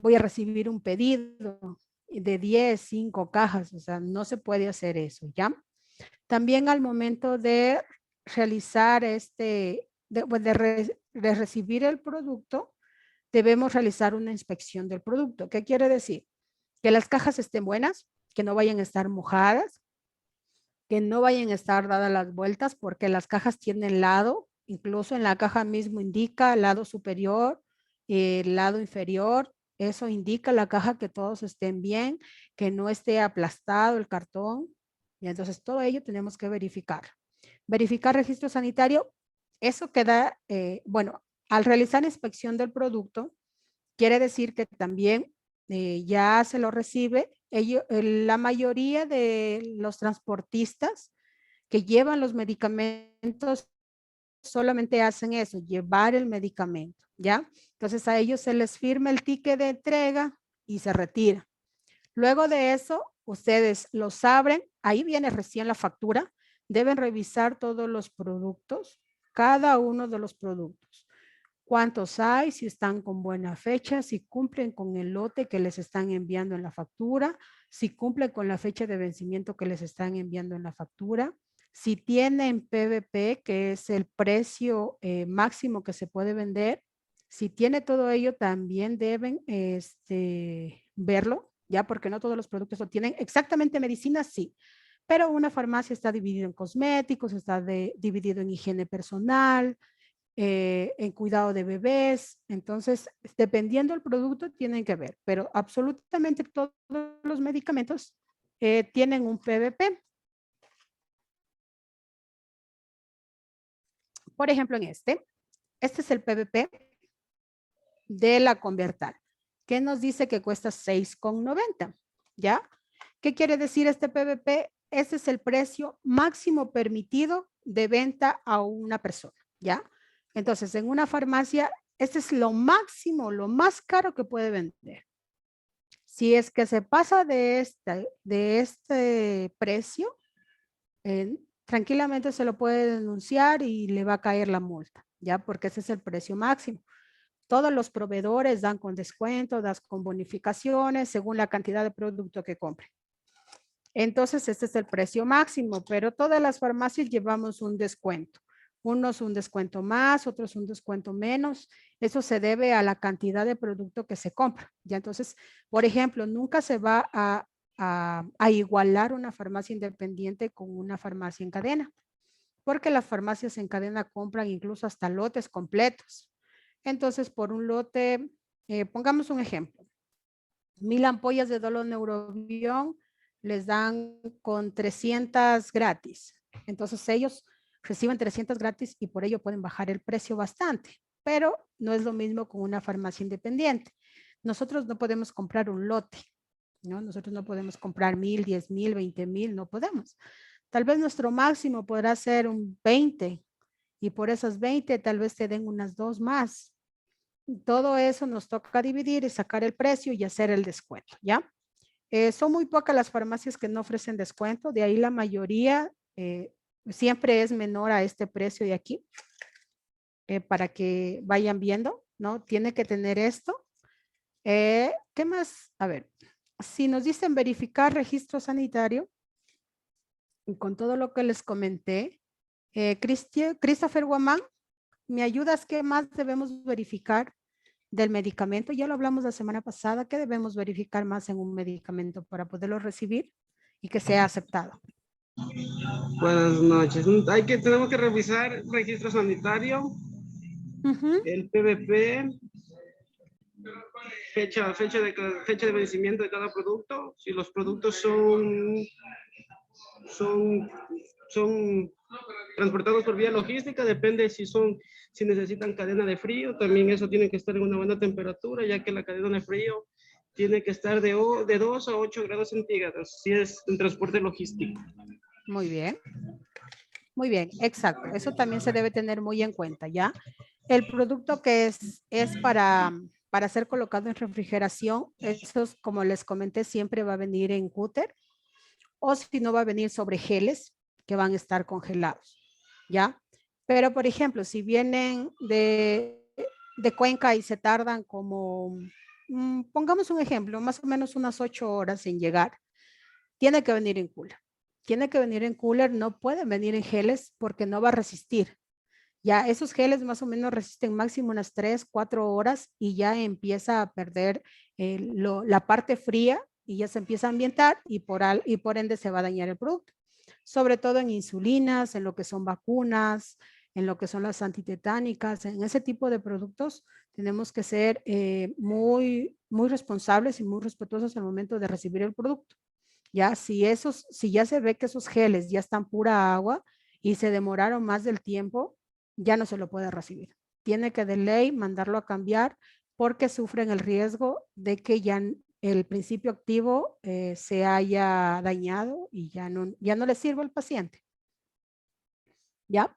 voy a recibir un pedido de 10, 5 cajas. O sea, no se puede hacer eso, ¿ya? También al momento de realizar de recibir el producto, debemos realizar una inspección del producto. ¿Qué quiere decir? Que las cajas estén buenas, que no vayan a estar mojadas, que no vayan a estar dadas las vueltas porque las cajas tienen lado, incluso en la caja mismo indica lado superior, lado inferior. Eso indica la caja que todos estén bien, que no esté aplastado el cartón. Y entonces todo ello tenemos que verificar. Verificar registro sanitario, eso queda, bueno, al realizar inspección del producto, quiere decir que también ya se lo recibe. La mayoría de los transportistas que llevan los medicamentos solamente hacen eso, llevar el medicamento, ¿ya? Entonces a ellos se les firma el ticket de entrega y se retira. Luego de eso, ustedes los abren, ahí viene recién la factura, deben revisar todos los productos, cada uno de los productos. Cuántos hay, si están con buena fecha, si cumplen con el lote que les están enviando en la factura, si cumplen con la fecha de vencimiento que les están enviando en la factura, si tienen PVP, que es el precio máximo que se puede vender, si tiene todo ello, también deben verlo, ya porque no todos los productos lo tienen. Exactamente medicina, sí, pero una farmacia está dividida en cosméticos, está dividido en higiene personal, en cuidado de bebés. Entonces, dependiendo del producto, tienen que ver, pero absolutamente todos los medicamentos tienen un PVP. Por ejemplo, este es el PVP de la Convertal, que nos dice que cuesta 6,90, ¿ya? ¿Qué quiere decir este PVP? Ese es el precio máximo permitido de venta a una persona, ¿ya? Entonces, en una farmacia, este es lo máximo, lo más caro que puede vender. Si es que se pasa de este precio, tranquilamente se lo puede denunciar y le va a caer la multa, ¿ya? Porque ese es el precio máximo. Todos los proveedores dan con descuento, dan con bonificaciones según la cantidad de producto que compre. Entonces, este es el precio máximo, pero todas las farmacias llevamos un descuento. Unos un descuento más, otros un descuento menos. Eso se debe a la cantidad de producto que se compra. Ya entonces, por ejemplo, nunca se va a igualar una farmacia independiente con una farmacia en cadena, porque las farmacias en cadena compran incluso hasta lotes completos. Entonces, por un lote, pongamos un ejemplo, 1000 ampollas de Doloneurobion les dan con 300 gratis. Entonces ellos reciben 300 gratis y por ello pueden bajar el precio bastante, pero no es lo mismo con una farmacia independiente. Nosotros no podemos comprar un lote, ¿no? Nosotros no podemos comprar 1000, 10,000, 20,000, no podemos. Tal vez nuestro máximo podrá ser un 20 y por esas 20 tal vez te den unas 2 más. Todo eso nos toca dividir y sacar el precio y hacer el descuento, ¿ya? Son muy pocas las farmacias que no ofrecen descuento, de ahí la mayoría siempre es menor a este precio de aquí, para que vayan viendo, ¿no? Tiene que tener esto. ¿Qué más? A ver, si nos dicen verificar registro sanitario, y con todo lo que les comenté, Christopher Guamán, ¿me ayudas? ¿Qué más debemos verificar del medicamento? Ya lo hablamos la semana pasada. ¿Qué debemos verificar más en un medicamento para poderlo recibir y que sea aceptado? Buenas noches. Tenemos que revisar registro sanitario, el PVP, fecha de vencimiento de cada producto. Si los productos son transportados por vía logística, depende si necesitan cadena de frío, también eso tiene que estar en una buena temperatura, ya que la cadena de frío tiene que estar de 2 a 8 grados centígrados, si es en transporte logístico. Muy bien. Muy bien, exacto. Eso también se debe tener muy en cuenta, ¿ya? El producto que es para ser colocado en refrigeración, eso, como les comenté, siempre va a venir en cúter o si no va a venir sobre geles que van a estar congelados, ¿ya? Pero, por ejemplo, si vienen de Cuenca y se tardan como, pongamos un ejemplo, más o menos unas 8 horas en llegar, tiene que venir en cooler. Tiene que venir en cooler, no pueden venir en geles porque no va a resistir. Ya esos geles más o menos resisten máximo unas 3, 4 horas y ya empieza a perder la parte fría y ya se empieza a ambientar y por ende se va a dañar el producto. Sobre todo en insulinas, en lo que son vacunas, en lo que son las antitetánicas, en ese tipo de productos tenemos que ser muy responsables y muy respetuosos al momento de recibir el producto. Ya, si ya se ve que esos geles ya están pura agua y se demoraron más del tiempo, ya no se lo puede recibir. Tiene que de ley mandarlo a cambiar porque sufren el riesgo de que ya el principio activo se haya dañado y ya no le sirve al paciente. ¿Ya?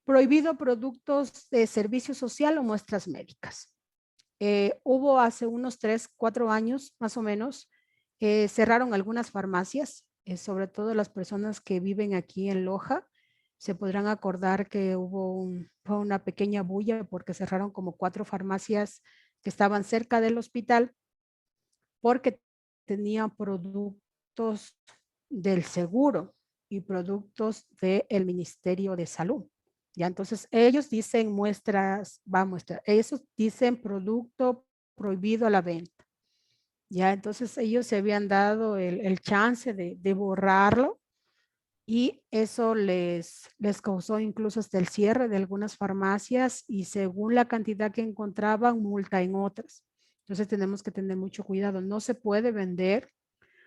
Prohibido productos de servicio social o muestras médicas. Hubo hace unos 3, 4 años más o menos, cerraron algunas farmacias, sobre todo las personas que viven aquí en Loja, se podrán acordar que fue una pequeña bulla porque cerraron como 4 farmacias que estaban cerca del hospital porque tenían productos del seguro y productos del Ministerio de Salud. Ya, entonces ellos dicen ellos dicen producto prohibido a la venta. Ya, entonces ellos se habían dado el chance de borrarlo y eso les causó incluso hasta el cierre de algunas farmacias y según la cantidad que encontraban, multa en otras. Entonces tenemos que tener mucho cuidado. No se puede vender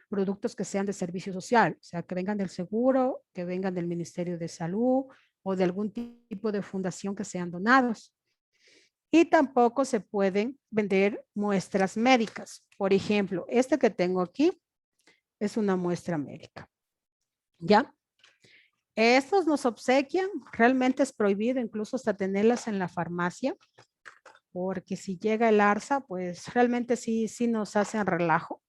productos que sean de servicio social, o sea, que vengan del seguro, que vengan del Ministerio de Salud o de algún tipo de fundación que sean donados. Y tampoco se pueden vender muestras médicas. Por ejemplo, este que tengo aquí es una muestra médica. ¿Ya? Estos nos obsequian, realmente es prohibido incluso hasta tenerlas en la farmacia, porque si llega el ARSA, pues realmente sí nos hacen relajo,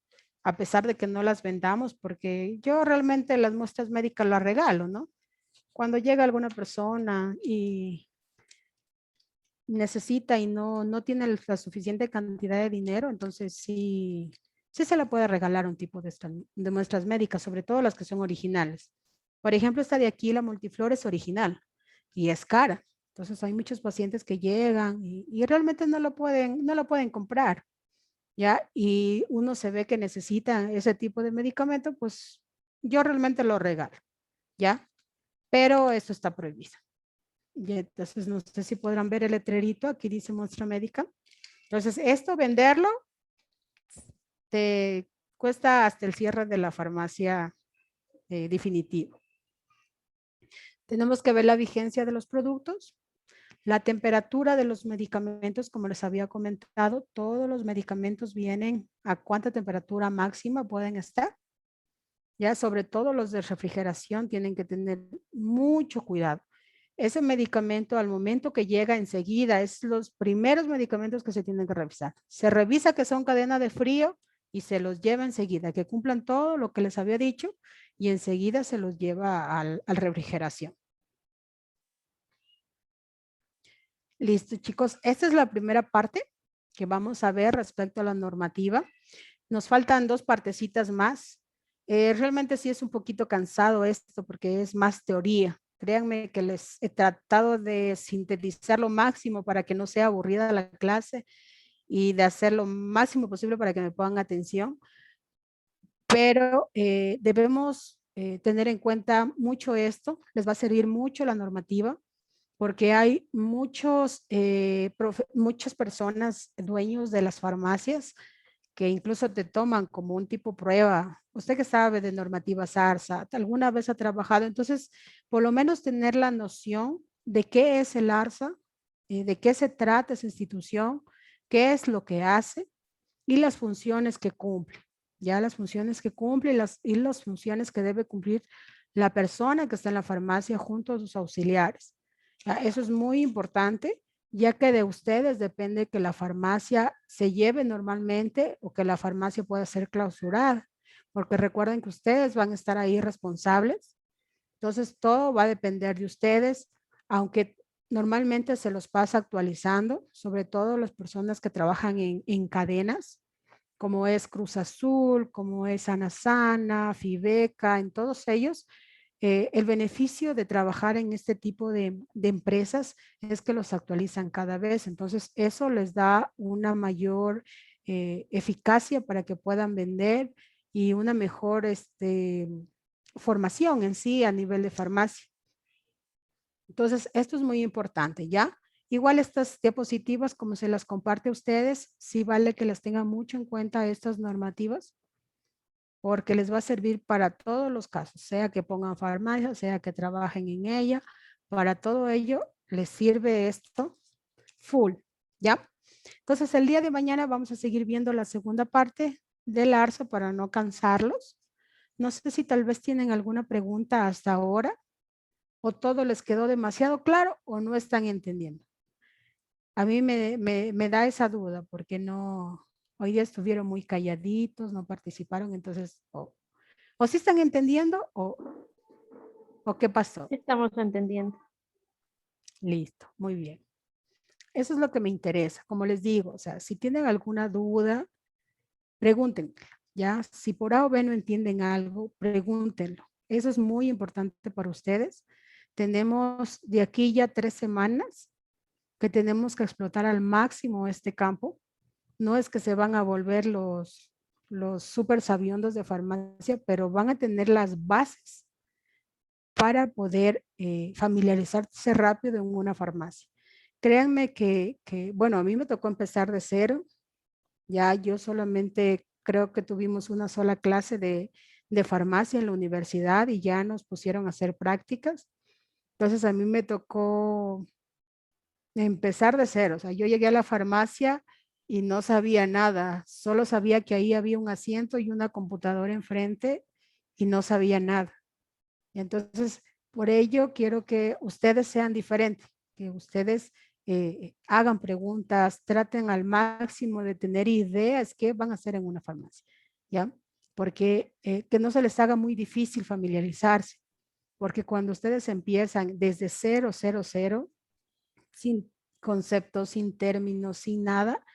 a pesar de que no las vendamos, porque yo realmente las muestras médicas las regalo, ¿no? Cuando llega alguna persona y necesita y no tiene la suficiente cantidad de dinero, entonces sí se le puede regalar un tipo de muestras médicas, sobre todo las que son originales. Por ejemplo, esta de aquí, la multiflor, es original y es cara. Entonces hay muchos pacientes que llegan y realmente no lo pueden comprar, ¿ya? Y uno se ve que necesita ese tipo de medicamento, pues yo realmente lo regalo, ¿ya? Pero esto está prohibido. Y entonces no sé si podrán ver el letrerito, aquí dice muestra médica. Entonces esto venderlo te cuesta hasta el cierre de la farmacia definitivo. Tenemos que ver la vigencia de los productos, la temperatura de los medicamentos, como les había comentado, todos los medicamentos vienen a cuánta temperatura máxima pueden estar. Ya sobre todo los de refrigeración tienen que tener mucho cuidado. Ese medicamento al momento que llega enseguida es los primeros medicamentos que se tienen que revisar. Se revisa que son cadena de frío y se los lleva enseguida, que cumplan todo lo que les había dicho y enseguida se los lleva al refrigeración. Listo, chicos. Esta es la primera parte que vamos a ver respecto a la normativa. Nos faltan 2 partecitas más. Realmente sí es un poquito cansado esto porque es más teoría. Créanme que les he tratado de sintetizar lo máximo para que no sea aburrida la clase y de hacer lo máximo posible para que me pongan atención. Pero debemos tener en cuenta mucho esto. Les va a servir mucho la normativa porque hay muchas personas dueños de las farmacias que incluso te toman como un tipo prueba. Usted que sabe de normativa ARSA, alguna vez ha trabajado, entonces por lo menos tener la noción de qué es el ARSA, de qué se trata esa institución, qué es lo que hace y las funciones que cumple. Ya las funciones que cumple y las funciones que debe cumplir la persona que está en la farmacia junto a sus auxiliares. Ya, eso es muy importante, ya que de ustedes depende que la farmacia se lleve normalmente o que la farmacia pueda ser clausurada, porque recuerden que ustedes van a estar ahí responsables. Entonces, todo va a depender de ustedes, aunque normalmente se los pasa actualizando, sobre todo las personas que trabajan en cadenas, como es Cruz Azul, como es Anasana, Fibeca, en todos ellos, el beneficio de trabajar en este tipo de empresas es que los actualizan cada vez. Entonces, eso les da una mayor eficacia para que puedan vender y una mejor formación en sí a nivel de farmacia. Entonces, esto es muy importante, ¿ya? Igual estas diapositivas, como se las comparte a ustedes, sí vale que las tengan mucho en cuenta estas normativas, porque les va a servir para todos los casos, sea que pongan farmacia, sea que trabajen en ella, para todo ello les sirve esto full, ¿ya? Entonces, el día de mañana vamos a seguir viendo la segunda parte del ARSO para no cansarlos. No sé si tal vez tienen alguna pregunta hasta ahora o todo les quedó demasiado claro o no están entendiendo. A mí me da esa duda porque no, hoy día estuvieron muy calladitos, no participaron, entonces o sí están entendiendo o qué pasó. Estamos entendiendo. Listo, muy bien. Eso es lo que me interesa. Como les digo, o sea, si tienen alguna duda, pregúntenme, ¿ya? Si por A o B no entienden algo, pregúntenlo. Eso es muy importante para ustedes. Tenemos de aquí ya 3 semanas que tenemos que explotar al máximo este campo. No es que se van a volver los súper sabiondos de farmacia, pero van a tener las bases para poder familiarizarse rápido en una farmacia. Créanme bueno, a mí me tocó empezar de cero. Ya yo solamente creo que tuvimos una sola clase de farmacia en la universidad y ya nos pusieron a hacer prácticas. Entonces a mí me tocó empezar de cero. O sea, yo llegué a la farmacia y no sabía nada. Solo sabía que ahí había un asiento y una computadora enfrente y no sabía nada. Entonces, por ello quiero que ustedes sean diferentes, que ustedes hagan preguntas, traten al máximo de tener ideas qué van a hacer en una farmacia, ¿ya? Porque que no se les haga muy difícil familiarizarse, porque cuando ustedes empiezan desde 0, 0, 0, sin conceptos, sin términos, sin nada,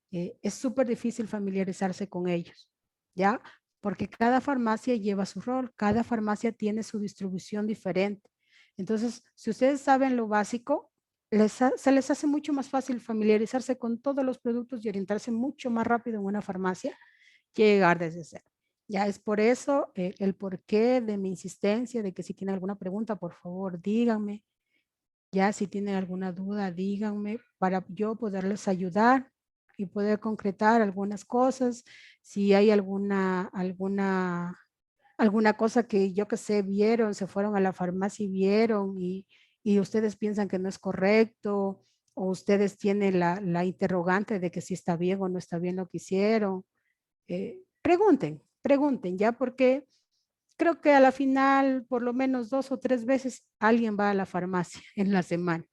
es súper difícil familiarizarse con ellos, ¿ya? Porque cada farmacia lleva su rol, cada farmacia tiene su distribución diferente. Entonces, si ustedes saben lo básico, se les hace mucho más fácil familiarizarse con todos los productos y orientarse mucho más rápido en una farmacia que llegar desde cero. Ya es por eso el porqué de mi insistencia de que si tienen alguna pregunta, por favor, díganme. Ya si tienen alguna duda, díganme para yo poderles ayudar y poder concretar algunas cosas. Si hay alguna cosa que yo que sé, vieron, se fueron a la farmacia y vieron y ustedes piensan que no es correcto o ustedes tienen la interrogante de que si está bien o no está bien lo que hicieron. Pregunten ya porque creo que a la final por lo menos 2 o 3 veces alguien va a la farmacia en la semana.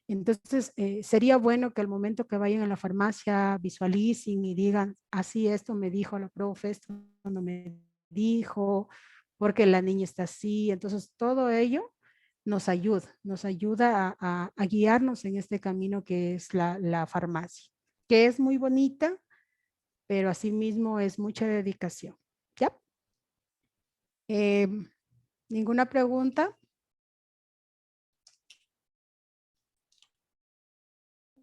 Entonces, sería bueno que al momento que vayan a la farmacia visualicen y digan, así esto me dijo la profe, esto no me dijo, porque la niña está así. Entonces, todo ello nos ayuda a guiarnos en este camino que es la farmacia, que es muy bonita, pero asimismo es mucha dedicación. ¿Ya? ¿Ninguna pregunta?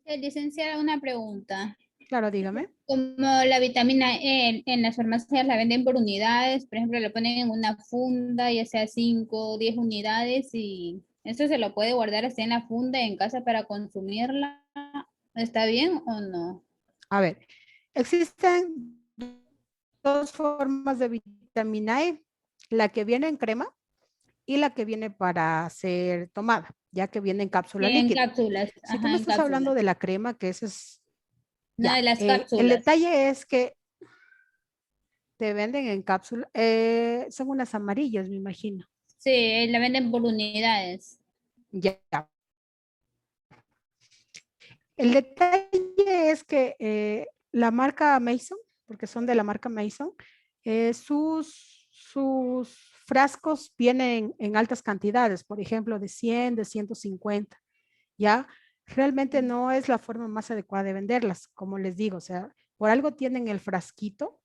Licenciada, una pregunta. Claro, dígame. Como la vitamina E en las farmacias la venden por unidades, por ejemplo, lo ponen en una funda, ya sea 5 o 10 unidades, y eso se lo puede guardar así en la funda en casa para consumirla. ¿Está bien o no? A ver, existen 2 formas de vitamina E, la que viene en crema y la que viene para ser tomada, ya que viene en cápsula En líquida. cápsulas. Si tú Ajá, me en estás hablando cápsulas. de la crema, que esa es No, Ya, de las el cápsulas. detalle es que te venden en cápsula, son unas amarillas, me imagino. Sí, la venden por unidades. Ya. El detalle es que la marca Mason, porque son de la marca Mason, sus frascos vienen en altas cantidades, por ejemplo, de 100, de 150, ¿ya? Realmente no es la forma más adecuada de venderlas, como les digo, o sea, por algo tienen el frasquito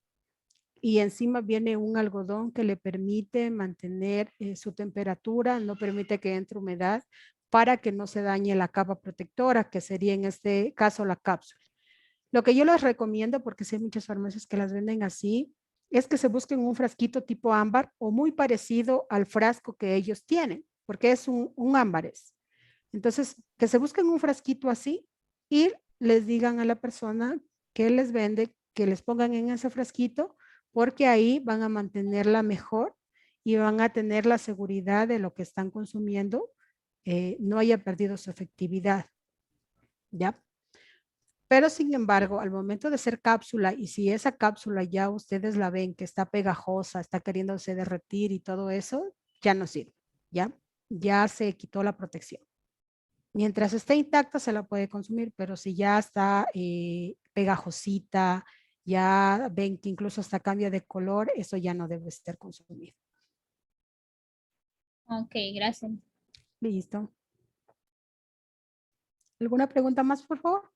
y encima viene un algodón que le permite mantener su temperatura, no permite que entre humedad para que no se dañe la capa protectora, que sería en este caso la cápsula. Lo que yo les recomiendo, porque sé muchas farmacias que las venden así, es que se busquen un frasquito tipo ámbar o muy parecido al frasco que ellos tienen, porque es un ámbares. Entonces, que se busquen un frasquito así y les digan a la persona que les vende que les pongan en ese frasquito, porque ahí van a mantenerla mejor y van a tener la seguridad de lo que están consumiendo, no haya perdido su efectividad. ¿Ya? Pero sin embargo, al momento de ser cápsula, y si esa cápsula ya ustedes la ven que está pegajosa, está queriéndose derretir y todo eso, ya no sirve, ¿ya? Ya se quitó la protección. Mientras esté intacta se la puede consumir, pero si ya está pegajosita, ya ven que incluso hasta cambia de color, eso ya no debe ser consumido. Ok, gracias. Listo. ¿Alguna pregunta más, por favor?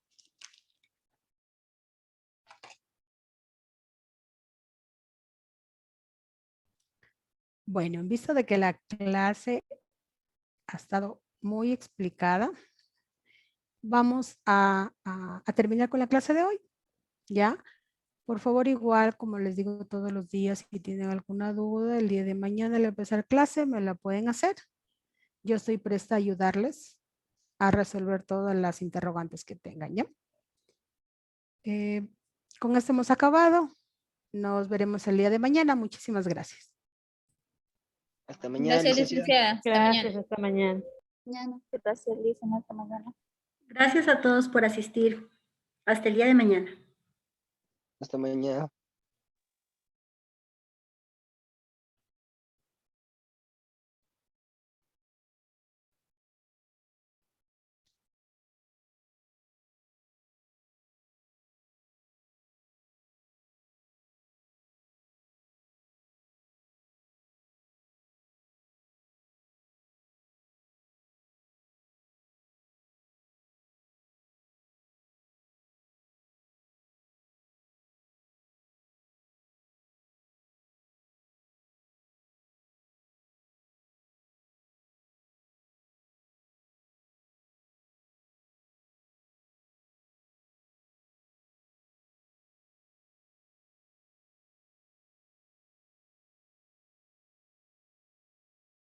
Bueno, en vista de que la clase ha estado muy explicada, vamos a terminar con la clase de hoy, ¿ya? Por favor, igual, como les digo todos los días, si tienen alguna duda, el día de mañana al empezar clase, me la pueden hacer. Yo estoy presta a ayudarles a resolver todas las interrogantes que tengan, ¿ya? Con esto hemos acabado. Nos veremos el día de mañana. Muchísimas gracias. Hasta mañana, Gracias, licenciada. licenciada. Hasta Gracias, mañana. hasta mañana. Gracias, Lisa. Hasta mañana. Gracias a todos por asistir. Hasta el día de mañana. Hasta mañana.